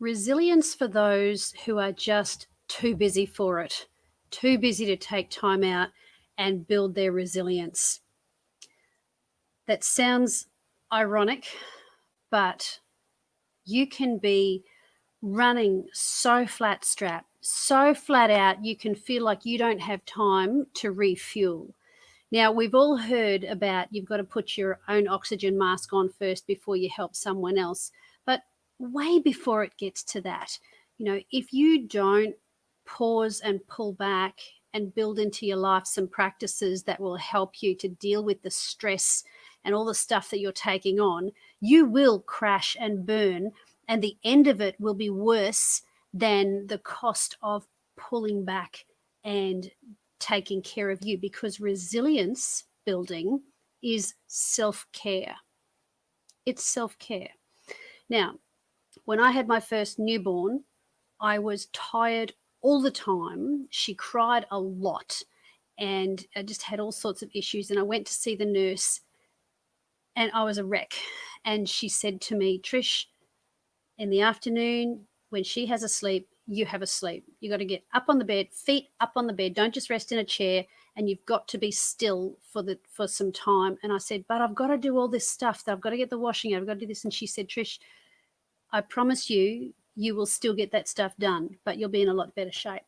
Resilience for those who are just too busy for it, too busy to take time out and build their resilience. That sounds ironic, but you can be running so flat strapped, so flat out, you can feel like you don't have time to refuel. Now, we've all heard about you've got to put your own oxygen mask on first before you help someone else. But way before it gets to that, if you don't pause and pull back and build into your life some practices that will help you to deal with the stress and all the stuff that you're taking on, you will crash and burn. And the end of it will be worse than the cost of pulling back and taking care of you, because resilience building is self-care. It's self-care. Now, when I had my first newborn, I was tired all the time. She cried a lot and I just had all sorts of issues. And I went to see the nurse and I was a wreck. And she said to me, Trish, in the afternoon, when she has a sleep, you have a sleep. You got to get up on the bed, feet up on the bed. Don't just rest in a chair, and you've got to be still for some time. And I said, but I've got to do all this stuff. I've got to get the washing out. I've got to do this. And she said, Trish, I promise you, you will still get that stuff done, but you'll be in a lot better shape.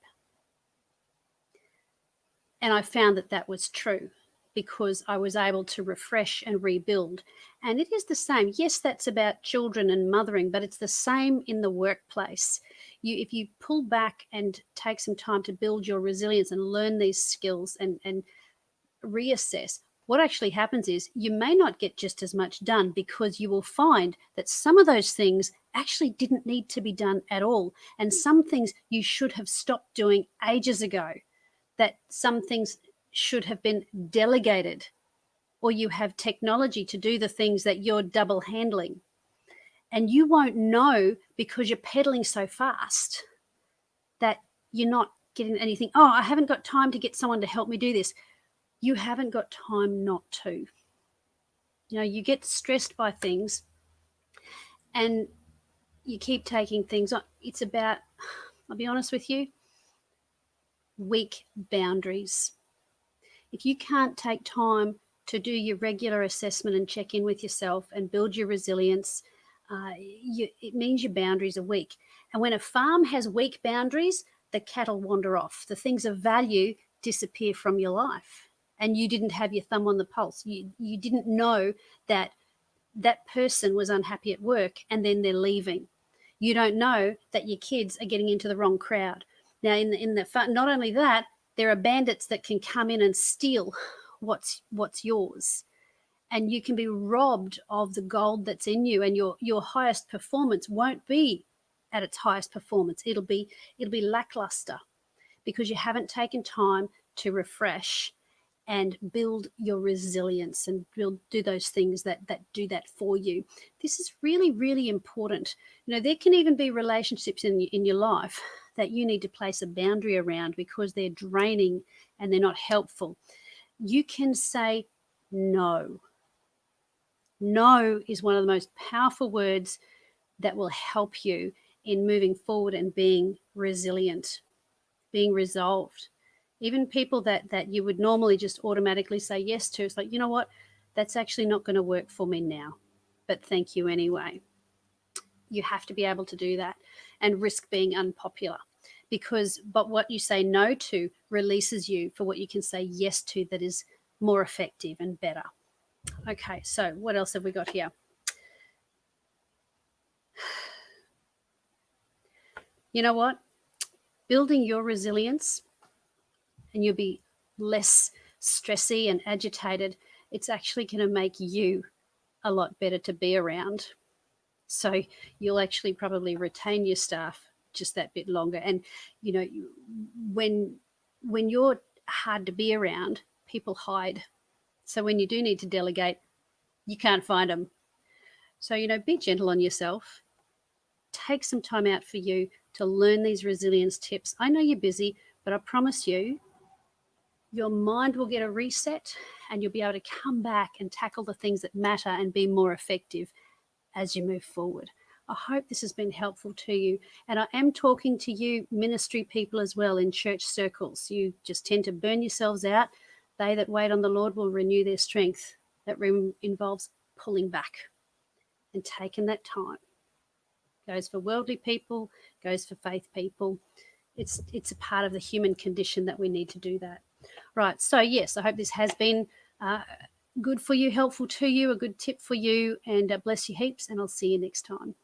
And I found that that was true, because I was able to refresh and rebuild. And it is the same. Yes, that's about children and mothering, but it's the same in the workplace. If you pull back and take some time to build your resilience and learn these skills and reassess, what actually happens is you may not get just as much done, because you will find that some of those things actually didn't need to be done at all. And some things you should have stopped doing ages ago, that some things should have been delegated, or you have technology to do the things that you're double handling. And you won't know, because you're pedaling so fast that you're not getting anything. Oh, I haven't got time to get someone to help me do this. You haven't got time not to. You get stressed by things and you keep taking things on. It's about, I'll be honest with you, weak boundaries. If you can't take time to do your regular assessment and check in with yourself and build your resilience, it means your boundaries are weak. And when a farm has weak boundaries, the cattle wander off. The things of value disappear from your life. And you didn't have your thumb on the pulse. You didn't know that that person was unhappy at work and then they're leaving. You don't know that your kids are getting into the wrong crowd. Now, not only that, there are bandits that can come in and steal what's yours, and you can be robbed of the gold that's in you, and your highest performance won't be at its highest performance. It'll be lackluster, because you haven't taken time to refresh and build your resilience and do those things that do that for you. This is really, really important. There can even be relationships in your life that you need to place a boundary around, because they're draining and they're not helpful. You can say no. No is one of the most powerful words that will help you in moving forward and being resilient, being resolved. Even people that you would normally just automatically say yes to, it's like, you know what, that's actually not going to work for me now, but thank you anyway. You have to be able to do that and risk being unpopular, but what you say no to releases you for what you can say yes to that is more effective and better. Okay, so what else have we got here? You know what? Building your resilience, and you'll be less stressy and agitated. It's actually going to make you a lot better to be around. So you'll actually probably retain your staff just that bit longer. And, when you're hard to be around, people hide. So when you do need to delegate, you can't find them. So, be gentle on yourself. Take some time out for you to learn these resilience tips. I know you're busy, but I promise you, your mind will get a reset and you'll be able to come back and tackle the things that matter and be more effective as you move forward. I hope this has been helpful to you. And I am talking to you ministry people as well in church circles. You just tend to burn yourselves out. They that wait on the Lord will renew their strength. That involves pulling back and taking that time. Goes for worldly people, goes for faith people. It's a part of the human condition that we need to do that. Right. So, yes, I hope this has been good for you, helpful to you, a good tip for you, and bless you heaps. And I'll see you next time.